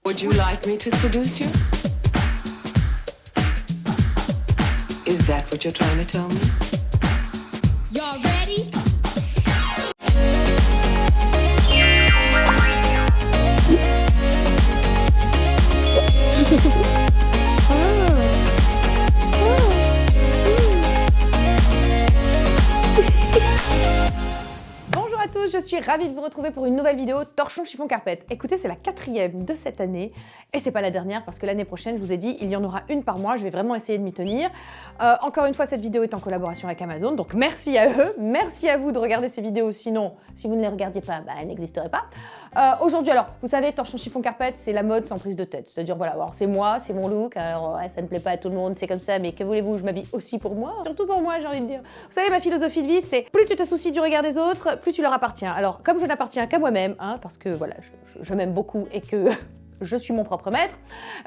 Would you like me to seduce you? Is that what you're trying to tell me? Y'all ready? Bonjour à tous, je suis ravie de vous retrouver pour une nouvelle vidéo Torchon Chiffon Carpette. Écoutez, c'est la 4e de cette année et c'est pas la dernière parce que l'année prochaine, je vous ai dit, il y en aura une par mois. Je vais vraiment essayer de m'y tenir. Encore une fois, cette vidéo est en collaboration avec Amazon, donc merci à eux, merci à vous de regarder ces vidéos. Sinon, si vous ne les regardiez pas, bah, elles n'existeraient pas. Aujourd'hui, alors, vous savez, Torchon Chiffon Carpette, c'est la mode sans prise de tête. C'est-à-dire, voilà, alors c'est moi, c'est mon look. Alors, ouais, ça ne plaît pas à tout le monde, c'est comme ça, mais que voulez-vous, je m'habille aussi pour moi. Surtout pour moi, j'ai envie de dire. Vous savez, ma philosophie de vie, c'est plus tu te soucies du regard des autres, plus tu leur appartiens. Alors, comme je n'appartiens qu'à moi-même, hein, parce que voilà, je m'aime beaucoup et que je suis mon propre maître.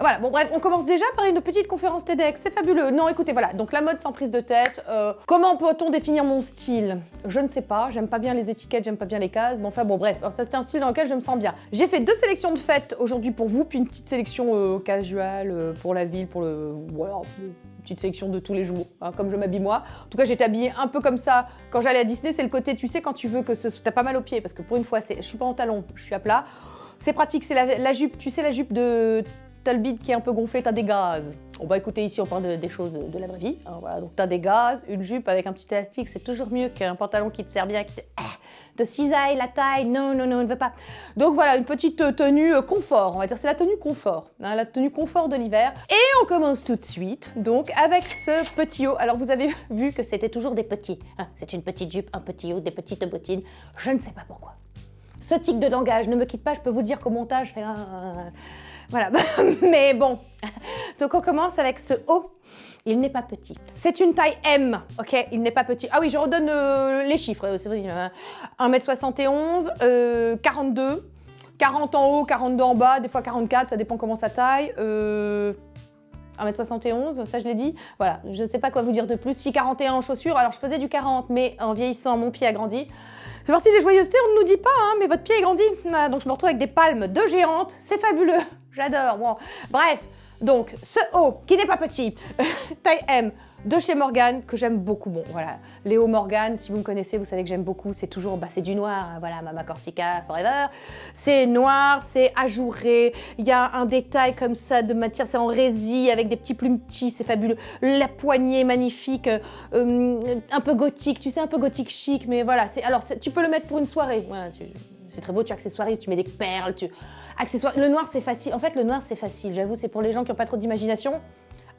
Voilà, bon bref, on commence déjà par une petite conférence TEDx, c'est fabuleux. Non, écoutez, voilà, donc la mode sans prise de tête. Comment peut-on définir mon style? Je ne sais pas, j'aime pas bien les étiquettes, j'aime pas bien les cases, mais enfin bon bref, alors ça c'est un style dans lequel je me sens bien. J'ai fait 2 sélections de fêtes aujourd'hui pour vous, puis une petite sélection casual pour la ville, pour le... voilà, petite sélection de tous les jours, hein, comme je m'habille moi. En tout cas, j'étais habillée un peu comme ça quand j'allais à Disney, c'est le côté, tu sais, quand tu veux que t'as pas mal aux pieds, parce que pour une fois, je suis pas en talon, je suis à plat. C'est pratique, c'est la jupe, tu sais, la jupe de t'as le bide qui est un peu gonflé, t'as des gaz. On va écouter ici, on parle des choses de la vraie vie. Hein, voilà, donc t'as des gaz, une jupe avec un petit élastique, c'est toujours mieux qu'un pantalon qui te sert bien, qui te cisaille la taille. Non, non, non, on ne veut pas. Donc voilà, une petite tenue confort, on va dire, c'est la tenue confort, hein, la tenue confort de l'hiver. Et on commence tout de suite, donc avec ce petit haut. Alors vous avez vu que c'était toujours des petits. Hein, c'est une petite jupe, un petit haut, des petites bottines. Je ne sais pas pourquoi. Ce tic de langage, ne me quitte pas, je peux vous dire qu'au montage, je fais voilà, mais bon. Donc on commence avec ce haut. Il n'est pas petit. C'est une taille M, ok? Il n'est pas petit. Ah oui, je redonne les chiffres. C'est vrai, 1m71, 42, 40 en haut, 42 en bas, des fois 44, ça dépend comment ça taille. 1m71, ça je l'ai dit. Voilà, je ne sais pas quoi vous dire de plus. Si 41 en chaussures, alors je faisais du 40, mais en vieillissant, mon pied a grandi. C'est parti des joyeusetés, on ne nous dit pas, hein, mais votre pied est grandi. Ah, donc je me retrouve avec des palmes de géantes, c'est fabuleux, j'adore. Bon. Bref, donc ce haut qui n'est pas petit, taille M, de chez Morgan, que j'aime beaucoup. Bon, voilà, Léo Morgan, si vous me connaissez, vous savez que j'aime beaucoup. C'est toujours, bah, c'est du noir, hein, voilà, Mama Corsica, forever. C'est noir, c'est ajouré. Il y a un détail comme ça de matière, c'est en résille avec des petits plumes petits, c'est fabuleux. La poignée magnifique, un peu gothique, tu sais, un peu gothique chic, mais voilà. Alors, tu peux le mettre pour une soirée. Voilà, c'est très beau, tu accessoirises, tu mets des perles, accessoires. Le noir, c'est facile. En fait, le noir, c'est facile. J'avoue, c'est pour les gens qui n'ont pas trop d'imagination.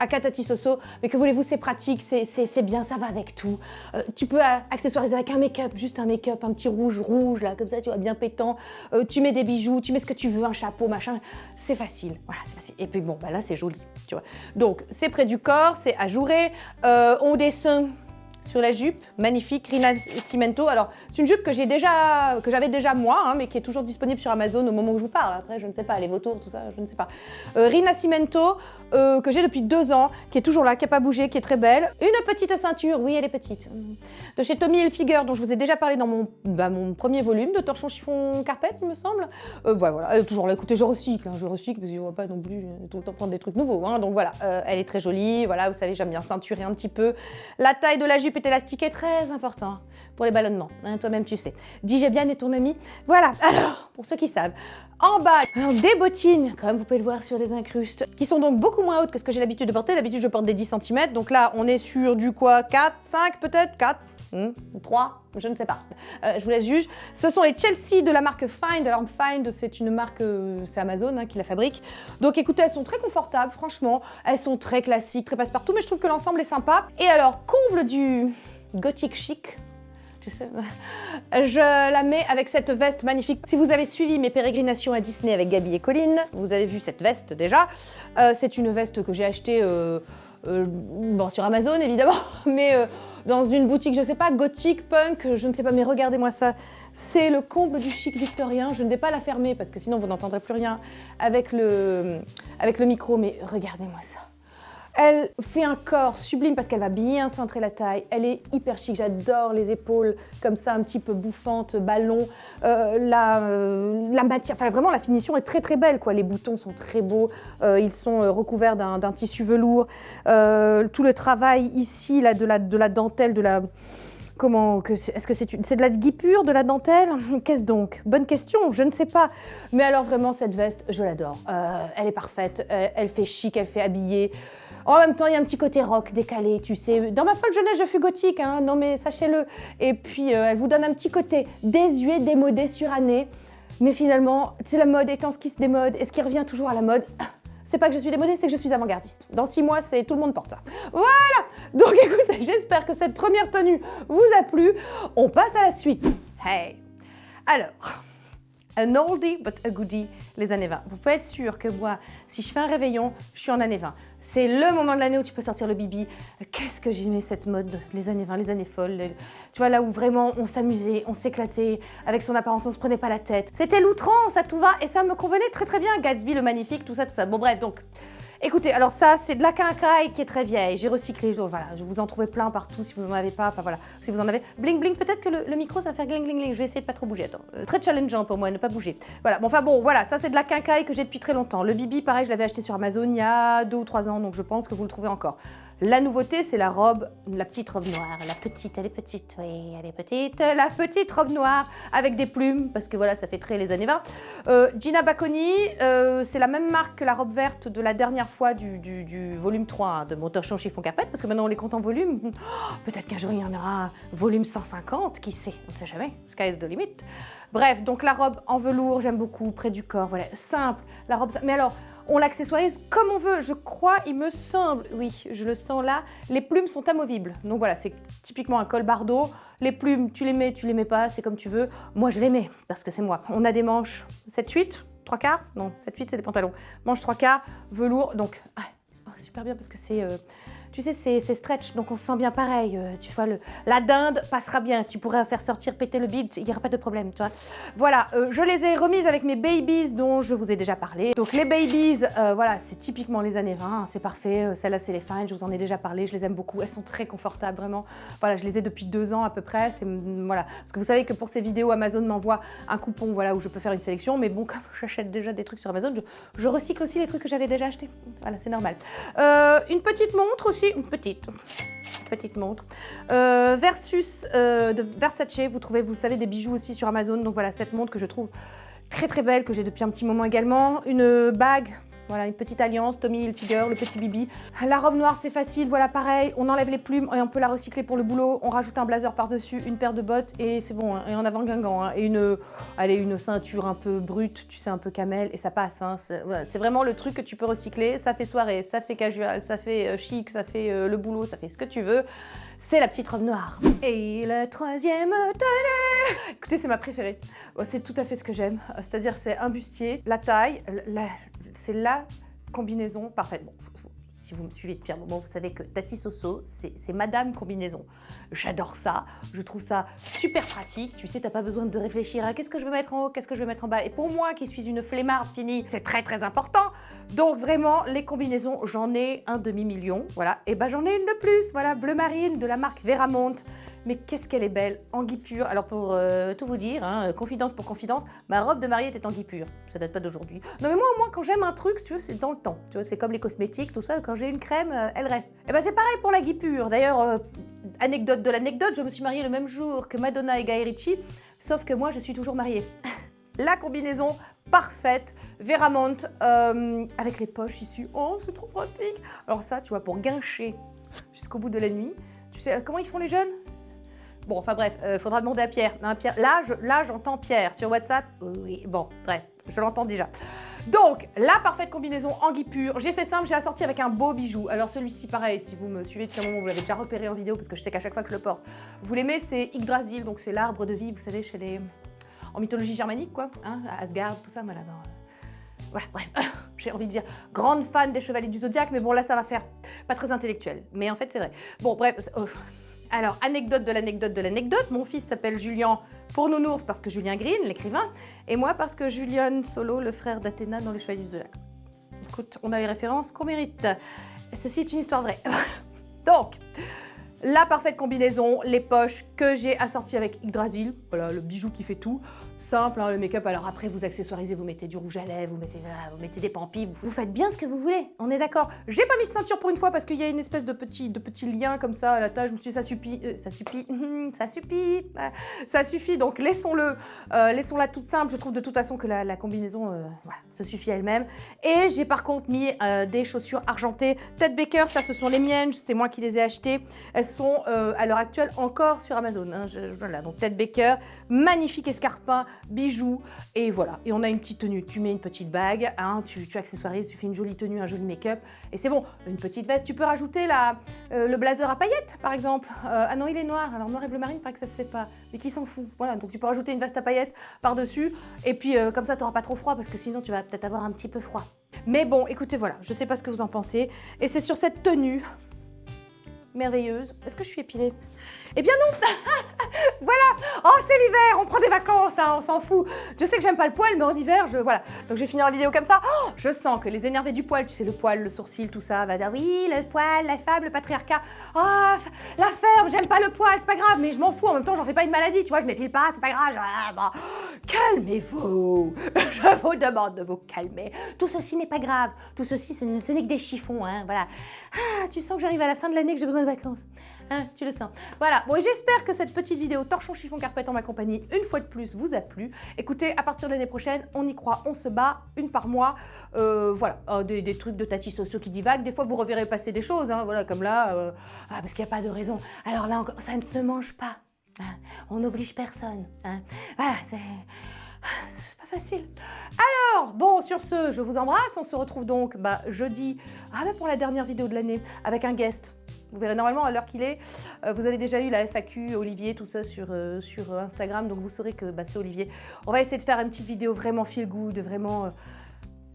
Akatati Soso, mais que voulez-vous, c'est pratique, c'est bien, ça va avec tout. Tu peux accessoiriser avec un make-up, juste un make-up, un petit rouge, là, comme ça, tu vois, bien pétant. Tu mets des bijoux, tu mets ce que tu veux, un chapeau, machin. C'est facile, voilà, c'est facile. Et puis bon, bah là, c'est joli, tu vois. Donc, c'est près du corps, c'est ajouré. On descend sur la jupe, magnifique, Rinascimento. Alors, c'est une jupe que j'avais déjà moi, hein, mais qui est toujours disponible sur Amazon au moment où je vous parle. Après, je ne sais pas, les vautours, tout ça, je ne sais pas. Rinascimento, que j'ai depuis 2 ans, qui est toujours là, qui n'a pas bougé, qui est très belle. Une petite ceinture, oui, elle est petite. De chez Tommy Hilfiger, dont je vous ai déjà parlé dans mon premier volume de Torchon Chiffon Carpette, il me semble. Voilà, toujours là, écoutez, je recycle, parce qu'on ne va pas non plus tout le temps prendre des trucs nouveaux. Hein, donc voilà, elle est très jolie, voilà, vous savez, j'aime bien ceinturer un petit peu. La taille de la jupe est élastique est très important pour les ballonnements, hein, toi-même tu sais. Dis j'ai bien et ton ami. Voilà, alors, pour ceux qui savent, en bas, alors, des bottines, comme vous pouvez le voir sur des incrustes, qui sont donc beaucoup moins hautes que ce que j'ai l'habitude de porter. D'habitude, je porte des 10 cm, donc là, on est sur du quoi, 4, 5 peut-être, 4, 3, je ne sais pas. Je vous laisse juger. Ce sont les Chelsea de la marque Find. Alors Find, c'est une marque, c'est Amazon hein, qui la fabrique. Donc écoutez, elles sont très confortables, franchement. Elles sont très classiques, très passe-partout, mais je trouve que l'ensemble est sympa. Et alors, comble du gothique chic, tu sais, je la mets avec cette veste magnifique. Si vous avez suivi mes pérégrinations à Disney avec Gabi et Colline, vous avez vu cette veste déjà. C'est une veste que j'ai achetée bon, sur Amazon évidemment, mais dans une boutique, je sais pas, gothique, punk, je ne sais pas, mais regardez-moi ça. C'est le comble du chic victorien. Je ne vais pas la fermer parce que sinon vous n'entendrez plus rien avec le micro, mais regardez-moi ça. Elle fait un corps sublime parce qu'elle va bien cintrer la taille. Elle est hyper chic. J'adore les épaules comme ça, un petit peu bouffantes, ballon. La matière, enfin vraiment la finition est très très belle, quoi. Les boutons sont très beaux. Ils sont recouverts d'un tissu velours. Tout le travail ici, là, de la dentelle, de la... Comment, est-ce que c'est de la guipure, de la dentelle? Qu'est-ce donc? Bonne question, je ne sais pas. Mais alors vraiment, cette veste, je l'adore. Elle est parfaite, elle fait chic, elle fait habillée. En même temps, il y a un petit côté rock décalé, tu sais. Dans ma folle jeunesse, je fus gothique, hein, non mais sachez-le. Et puis, elle vous donne un petit côté désuet, démodé, suranné. Mais finalement, c'est la mode étant ce qui se démode et ce qui revient toujours à la mode. C'est pas que je suis démodée, c'est que je suis avant-gardiste. Dans 6 mois, c'est tout le monde porte ça. Voilà. Donc écoutez, j'espère que cette première tenue vous a plu. On passe à la suite. Hey. Alors, un oldie but a goodie, les années 20. Vous pouvez être sûr que moi, si je fais un réveillon, je suis en années 20. C'est le moment de l'année où tu peux sortir le bibi. Qu'est-ce que j'aimais cette mode, les années 20, les années folles. Tu vois, là où vraiment on s'amusait, on s'éclatait, avec son apparence, on se prenait pas la tête. C'était l'outrance, ça tout va, et ça me convenait très très bien. Gatsby le magnifique, tout ça, tout ça. Bon bref, donc, écoutez, alors ça, c'est de la quincaille qui est très vieille. J'ai recyclé, voilà, je vous en trouvais plein partout si vous en avez pas, enfin voilà, si vous en avez. Bling bling, peut-être que le micro, ça va faire gling gling gling. Je vais essayer de pas trop bouger, attends. Très challengeant pour moi, ne pas bouger. Voilà, bon, enfin bon, voilà, ça c'est de la quincaille que j'ai depuis très longtemps. Le bibi, pareil, je l'avais acheté sur Amazon il y a 2 ou 3 ans, donc je pense que vous le trouvez encore. La nouveauté, c'est la robe, la petite robe noire. La petite, elle est petite, oui, elle est petite. La petite robe noire avec des plumes, parce que voilà, ça fait très les années 20. Gina Bacconi, c'est la même marque que la robe verte de la dernière fois du volume 3 hein, de mon torchon chiffon carpette, parce que maintenant on les compte en volume. Oh, peut-être qu'un jour il y en aura un volume 150, qui sait, on ne sait jamais. Sky is the limit. Bref, donc la robe en velours, j'aime beaucoup, près du corps, voilà, simple. La robe, mais alors, on l'accessoirise comme on veut, je crois, il me semble, oui, je le sens là, les plumes sont amovibles. Donc voilà, c'est typiquement un col bardeau. Les plumes, tu les mets pas, c'est comme tu veux. Moi, je les mets, parce que c'est moi. On a des manches 7-8, 3/4, non, 7-8, c'est des pantalons. Manches 3/4, velours, donc, super bien, parce que c'est... tu sais, c'est stretch, donc on se sent bien pareil. Tu vois, la dinde passera bien. Tu pourrais faire sortir, péter le bide, il n'y aura pas de problème, tu vois. Voilà, je les ai remises avec mes babies dont je vous ai déjà parlé. Donc les babies, voilà, c'est typiquement les années 20, hein, c'est parfait. Celles-là, c'est les fines, je vous en ai déjà parlé, je les aime beaucoup. Elles sont très confortables, vraiment. Voilà, je les ai depuis 2 ans à peu près. Voilà, parce que vous savez que pour ces vidéos, Amazon m'envoie un coupon, voilà, où je peux faire une sélection. Mais bon, comme j'achète déjà des trucs sur Amazon, je recycle aussi les trucs que j'avais déjà achetés. Voilà, c'est normal. Une petite montre aussi. Une petite montre versus de Versace. Vous savez, des bijoux aussi sur Amazon. Donc voilà, cette montre que je trouve très très belle, que j'ai depuis un petit moment également. Une bague, voilà, une petite alliance, Tommy Hilfiger, le petit bibi. La robe noire, c'est facile, voilà, pareil. On enlève les plumes et on peut la recycler pour le boulot. On rajoute un blazer par-dessus, une paire de bottes et c'est bon, hein, et en avant Guingamp. Hein, et une ceinture un peu brute, tu sais, un peu camel, et ça passe. Hein, voilà, c'est vraiment le truc que tu peux recycler. Ça fait soirée, ça fait casual, ça fait chic, ça fait le boulot, ça fait ce que tu veux. C'est la petite robe noire. Et la troisième tenue, écoutez, c'est ma préférée. C'est tout à fait ce que j'aime. C'est-à-dire, c'est un bustier, la taille, c'est la combinaison parfaite. Bon, si vous me suivez depuis un moment, vous savez que Tati Soso, c'est Madame Combinaison. J'adore ça, je trouve ça super pratique. Tu sais, t'as pas besoin de réfléchir à qu'est-ce que je veux mettre en haut, qu'est-ce que je veux mettre en bas. Et pour moi, qui suis une flemmarde finie, c'est très très important. Donc vraiment, les combinaisons, j'en ai un demi-million, voilà. Et ben j'en ai une de plus, voilà, bleu marine de la marque Veramont. Mais qu'est-ce qu'elle est belle, en guipure. Alors pour tout vous dire, hein, confidence pour confidence, ma robe de mariée était en guipure. Ça date pas d'aujourd'hui. Non mais moi au moins quand j'aime un truc, si tu veux, c'est dans le temps. Tu vois, c'est comme les cosmétiques, tout ça, quand j'ai une crème, elle reste. Et ben c'est pareil pour la guipure. D'ailleurs, anecdote de l'anecdote, je me suis mariée le même jour que Madonna et Guy Ritchie, sauf que moi je suis toujours mariée. La combinaison parfaite, Veramont, avec les poches issues. Oh, c'est trop pratique. Alors ça, tu vois, pour guincher jusqu'au bout de la nuit. Tu sais, comment ils font les jeunes? Bon, enfin bref, faudra demander à Pierre. Hein, Pierre là, j'entends Pierre sur WhatsApp. Oui, bon, bref, je l'entends déjà. Donc, la parfaite combinaison en guipure. J'ai fait simple, j'ai assorti avec un beau bijou. Alors celui-ci, pareil, si vous me suivez depuis un moment, vous l'avez déjà repéré en vidéo, parce que je sais qu'à chaque fois que je le porte, vous l'aimez, c'est Yggdrasil, donc c'est l'arbre de vie, vous savez, chez les... en mythologie germanique, quoi, hein, Asgard, tout ça, voilà. Voilà, bref, j'ai envie de dire grande fan des chevaliers du zodiaque, mais bon, là, ça va faire pas très intellectuel. Mais en fait, c'est vrai. Bon, bref... Alors, anecdote de l'anecdote de l'anecdote, mon fils s'appelle Julien pour Nounours parce que Julien Green, l'écrivain, et moi parce que Julian Solo, le frère d'Athéna dans les Chevaliers du Zodiaque. Écoute, on a les références qu'on mérite. ceci est une histoire vraie. Donc, la parfaite combinaison, les poches que j'ai assorties avec Yggdrasil. Voilà, le bijou qui fait tout. Simple, hein, le make-up. Alors après, vous accessoirisez, vous mettez du rouge à lèvres, vous mettez des pampis, vous faites bien ce que vous voulez. On est d'accord. J'ai pas mis de ceinture pour une fois parce qu'il y a une espèce de petit lien comme ça à la taille. Je me suis dit, ça suffit. Donc laissons-la toute simple. Je trouve de toute façon que la combinaison, voilà, ça suffit elle-même. Et j'ai par contre mis des chaussures argentées. Ted Baker, ça, ce sont les miennes. C'est moi qui les ai achetées. Elles sont à l'heure actuelle encore sur Amazon. Hein. Voilà, donc Ted Baker, magnifique escarpin, bijoux, et voilà. Et on a une petite tenue. Tu mets une petite bague, hein, tu accessoirises, tu fais une jolie tenue, un joli make-up, et c'est bon. Une petite veste. Tu peux rajouter le blazer à paillettes, par exemple. Ah non, il est noir. Alors noir et bleu marine, il paraît que ça se fait pas. Mais qui s'en fout. Voilà, donc tu peux rajouter une veste à paillettes par-dessus, et puis comme ça, tu n'auras pas trop froid, parce que sinon, tu vas peut-être avoir un petit peu froid. Mais bon, écoutez, voilà, je sais pas ce que vous en pensez, et c'est sur cette tenue merveilleuse. Est-ce que je suis épilée? Eh bien non. Voilà. Oh, c'est l'hiver, on prend des vacances, hein, on s'en fout. Je sais que j'aime pas le poil, mais en hiver, voilà. Donc je vais finir la vidéo comme ça. Oh, je sens que les énervés du poil, tu sais, le poil, le sourcil, tout ça, va dire oui, le poil, la femme, le patriarcat. Ah, la ferme, j'aime pas le poil, c'est pas grave, mais je m'en fous. En même temps, j'en fais pas une maladie, tu vois, je m'épile pas, c'est pas grave. Ah, bah. Calmez-vous. Je vous demande de vous calmer. Tout ceci n'est pas grave. Tout ceci, ce n'est que des chiffons, hein, voilà. Ah, tu sens que j'arrive à la fin de l'année, que j'ai besoin de vacances. Hein, tu le sens. Voilà, bon, j'espère que cette petite vidéo torchon chiffon carpette en ma compagnie, une fois de plus, vous a plu. Écoutez, à partir de l'année prochaine, on y croit, on se bat, une par mois. Voilà, des trucs de tati sociaux qui divaguent. Des fois, vous reverrez passer des choses, hein, voilà, comme là, parce qu'il n'y a pas de raison. Alors là, encore, ça ne se mange pas. Hein, on n'oblige personne. Hein, voilà, c'est pas facile. Alors, bon, sur ce, je vous embrasse. On se retrouve donc jeudi, pour la dernière vidéo de l'année, avec un guest. Vous verrez normalement à l'heure qu'il est. Vous avez déjà eu la FAQ, Olivier, tout ça sur Instagram, donc vous saurez que c'est Olivier. On va essayer de faire une petite vidéo vraiment feel good, vraiment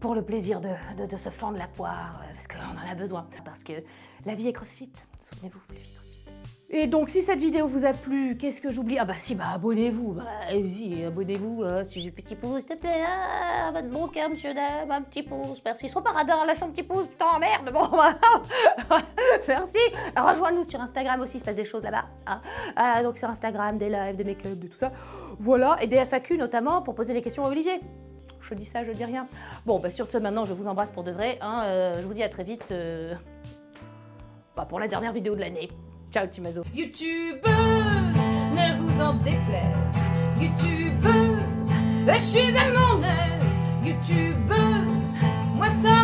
pour le plaisir de se fendre la poire, parce qu'on en a besoin. Parce que la vie est crossfit, souvenez-vous, la vie est crossfit. Et donc, si cette vidéo vous a plu, qu'est-ce que j'oublie? Abonnez-vous. Allez-y, abonnez-vous. Si j'ai petit pouce, s'il te plaît. Votre bon cœur, monsieur, dame. Un petit pouce. Merci. Sois pas radin, lâche un petit pouce. Putain, merde. Bon, merci. Rejoins-nous sur Instagram aussi, il se passe des choses là-bas. Hein. Donc, sur Instagram, des lives, des make-up, de tout ça. Voilà. Et des FAQ, notamment, pour poser des questions à Olivier. Je dis ça, je dis rien. Bon, sur ce, maintenant, je vous embrasse pour de vrai. Hein. Je vous dis à très vite pour la dernière vidéo de l'année. Ciao, Timazo. YouTubeuse, ne vous en déplaise. YouTubeuse, je suis à mon aise. YouTubeuse, moi ça